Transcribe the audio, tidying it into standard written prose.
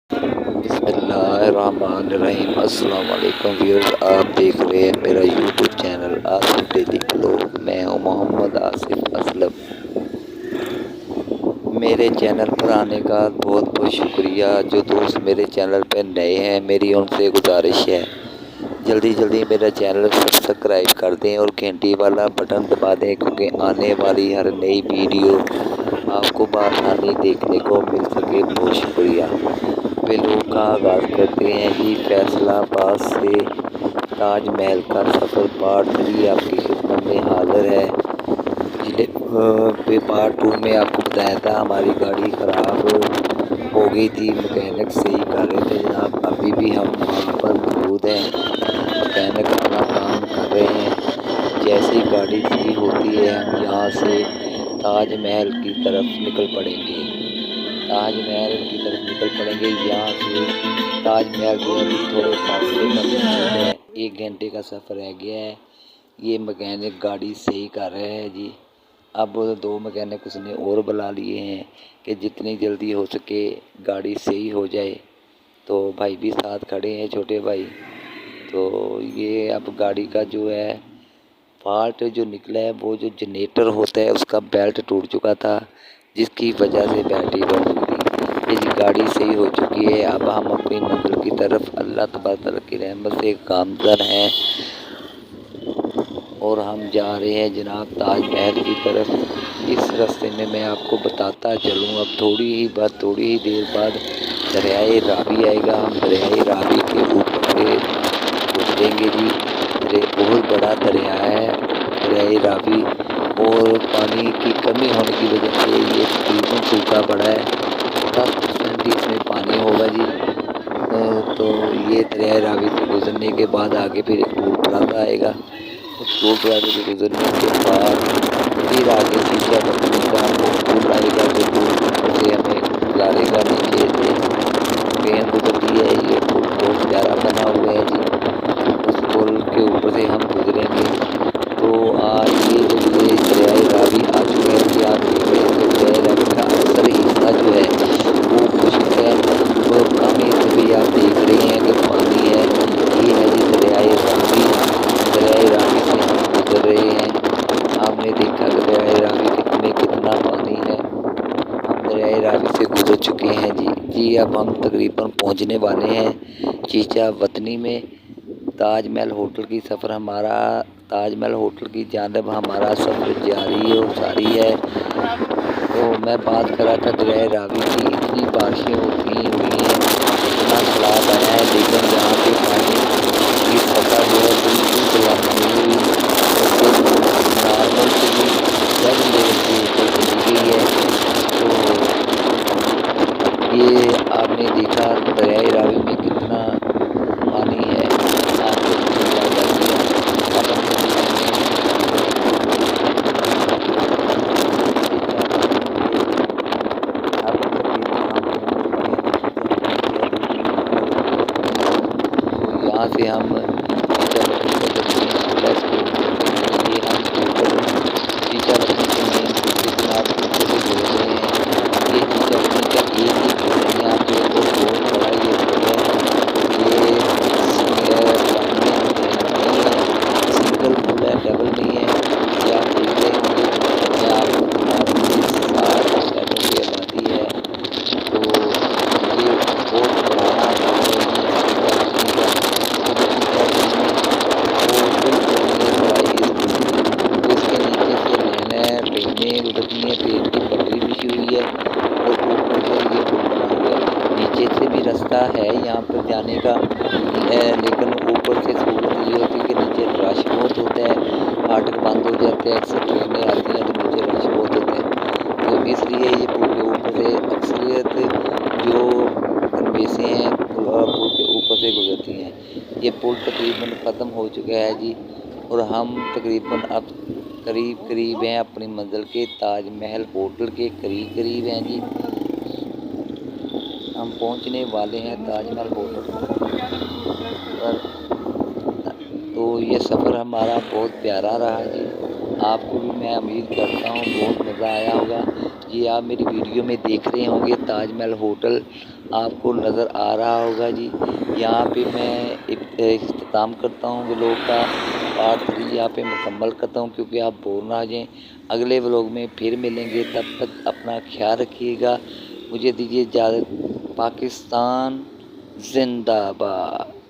بسم اللہ الرحمن الرحیم۔ السلام علیکم ویورز، آپ دیکھ رہے ہیں میرا YouTube channel Asif daily blog. میں ہوں محمد آصف اسلم۔ میرے چینل پر آنے کا بہت بہت شکریہ۔ جو دوست میرے چینل پہ نئے ہیں، میری ان سے گزارش ہے جلدی میرا چینل سبسکرائب کر دیں اور گھنٹی والا بٹن دبا دیں، کیونکہ آنے والی ہر نئی ویڈیو آپ کو بآسانی دیکھنے کو مل سکے۔ بہت شکریہ۔ ویلوگ کا آغاز کرتے ہیں جی۔ فیصل آباد سے تاج محل کا سفر پارٹ 3 آپ کی خدمت میں حاضر ہے۔ پچھلے پارٹ 2 میں آپ کو بتایا تھا ہماری گاڑی خراب ہو گئی تھی، مکینک صحیح کر رہے تھے جناب۔ ابھی بھی ہم وہاں پر موجود ہیں، مکینک اپنا کام کر رہے ہیں۔ جیسی گاڑی صحیح ہوتی ہے ہم یہاں سے تاج محل کی طرف نکل پڑیں گے۔ یہاں سے تاج محل جو ہے تھوڑے فاصلے پر موجود ہے، 1 گھنٹے کا سفر رہ گیا ہے۔ یہ مکینک گاڑی صحیح کر رہے ہیں جی۔ اب 2 مکینک اس نے اور بلا لیے ہیں کہ جتنی جلدی ہو سکے گاڑی صحیح ہو جائے۔ تو بھائی بھی ساتھ کھڑے ہیں، چھوٹے بھائی۔ تو یہ اب گاڑی کا جو ہے فالٹ جو نکلا ہے، وہ جو جنریٹر ہوتا ہے اس کا بیلٹ ٹوٹ چکا تھا، جس کی وجہ سے بیٹری بن چکی تھی۔ یہ گاڑی صحیح ہو چکی ہے۔ اب ہم اپنی منزل کی طرف اللہ تبارک تعالیٰ کی رحمت سے گامزن ہیں اور ہم جا رہے ہیں جناب تاج محل کی طرف۔ اس راستے میں آپ کو بتاتا چلوں، اب تھوڑی ہی دیر بعد دریائے راوی آئے گا۔ ہم دریائے راوی کے اوپر سے گزریں گے جی۔ بہت بڑا دریا ہے دریائے راوی، اور پانی کی کمی ہونے کی وجہ سے یہ تقریباً سوکھا پڑا ہے۔ 10% اس میں پانی ہوگا جی۔ تو یہ دریائے راوی سے گزرنے کے بعد آگے پھر ایک ٹول پلازہ آئے گا۔ اس ٹول پلازے سے گزرنے کے بعد پھر آگے سیچا بٹنی کا وہ پل آئے گا، جو پل کے اوپر سے ہمیں گزارے گا نیچے سے ٹرین گزرتی ہے۔ یہ پل بہت پیارا بنا ہوا ہے جی۔ اس پل کے اوپر سے ہم گزریں گے تو یہ جب یہ دریائے راوی آ چکا ہے جی، آپ دیکھ رہے ہیں کہ دریائے راوی کا اکثر حصہ جو ہے وہ خشک ہے، اور کم حصے پہ آپ دیکھ رہے ہیں کہ پانی ہے۔ یہ ہے جی دریائے راوی۔ دریائے راوی سے ہم گزر رہے ہیں۔ آپ نے دیکھا کہ دریائے راوی میں کتنا پانی ہے۔ ہم دریائے راوی سے گزر چکے ہیں جی۔ اب ہم تقریباً پہنچنے والے ہیں چیچا وطنی میں۔ تاج محل ہوٹل کی سفر ہمارا تاج محل ہوٹل کی جانب ہمارا سفر جاری و ساری ہے۔ تو میں بات کر رہا تھا دریائے راوی کی، اتنی بارشیں ہوئی ہیں، اتنا سیلاب آیا ہے، لیکن یہاں پہ پانی کی سطح جو ہے بالکل سلامت نہیں ہوئی، بلکہ نارمل سے بھی ڈیڈ لیول کے اوپر چلی گئی ہے۔ تو یہ آپ نے دیکھا دریائے راوی میں کتنا پانی ہے، آپ کو سمجھ آ جاتی ہے۔ اب ہم تقریباً یہاں سے ہم چیچا وطنی کا جو مین پل ہے اس کے اوپر سے یہ ہم اوپر چیچا وطنی کے مین پل سے جناب اوپر سے گزر رہے ہیں۔ یہ چیچا وطنی کا ایک ہی پل ہے یہاں پہ، اور بہت بڑا یہ پل ہے۔ یہ لائنیں جو ہیں نہیں ہے، سنگل پل ہے، ڈبل نہیں ہے۔ یہ آپ دیکھ رہے ہوں گے۔ میں آپ کو بتا دوں کہ 60 شہروں کی آبادی ہے۔ تو یہ بہت پرانا پل ہے جی چیچا وطنی کا۔ اور جو چیچا وطنی ہے وہ بالکل نیر بڑائی اس پل کی، تو اس کے نیچے سے ٹرینیں گزرتی ہیں، ٹرین کی پٹری بچھی ہوئی ہے، اور اوپر سے یہ پل بنا ہوا ہے۔ نیچے سے بھی رستہ ہے یہاں پر جانے کا، لیکن اوپر سے سہولت یہ ہوتی ہے کہ نیچے رش بہت ہوتا ہے، فاٹک بند ہو جاتے ہیں، اکثر ٹرینیں آتی ہیں تو نیچے رش بہت ہوتا ہے۔ تو اس لیے یہ پل کے اوپر سے اکثریت جو کنویسیں ہیں پل کے اوپر سے گزرتی ہیں۔ یہ پل تقریباً ختم ہو چکا ہے جی، اور ہم تقریباً اب قریب ہیں اپنی منزل کے، تاج محل ہوٹل کے قریب ہیں جی۔ ہم پہنچنے والے ہیں تاج محل ہوٹل پر۔ تو یہ سفر ہمارا بہت پیارا رہا جی۔ آپ کو بھی میں امید کرتا ہوں بہت مزہ آیا ہوگا۔ یہ آپ میری ویڈیو میں دیکھ رہے ہوں گے تاج محل ہوٹل آپ کو نظر آ رہا ہوگا جی۔ یہاں پہ میں اختتام کرتا ہوں ولاگ کا، پارٹ 3 یہاں پہ مکمل کرتا ہوں کیونکہ آپ بور نہ آ جائیں۔ اگلے ولاگ میں پھر ملیں گے، تب تک اپنا خیال رکھیے گا۔ مجھے دیجیے اجازت۔ پاکستان زندہ باد۔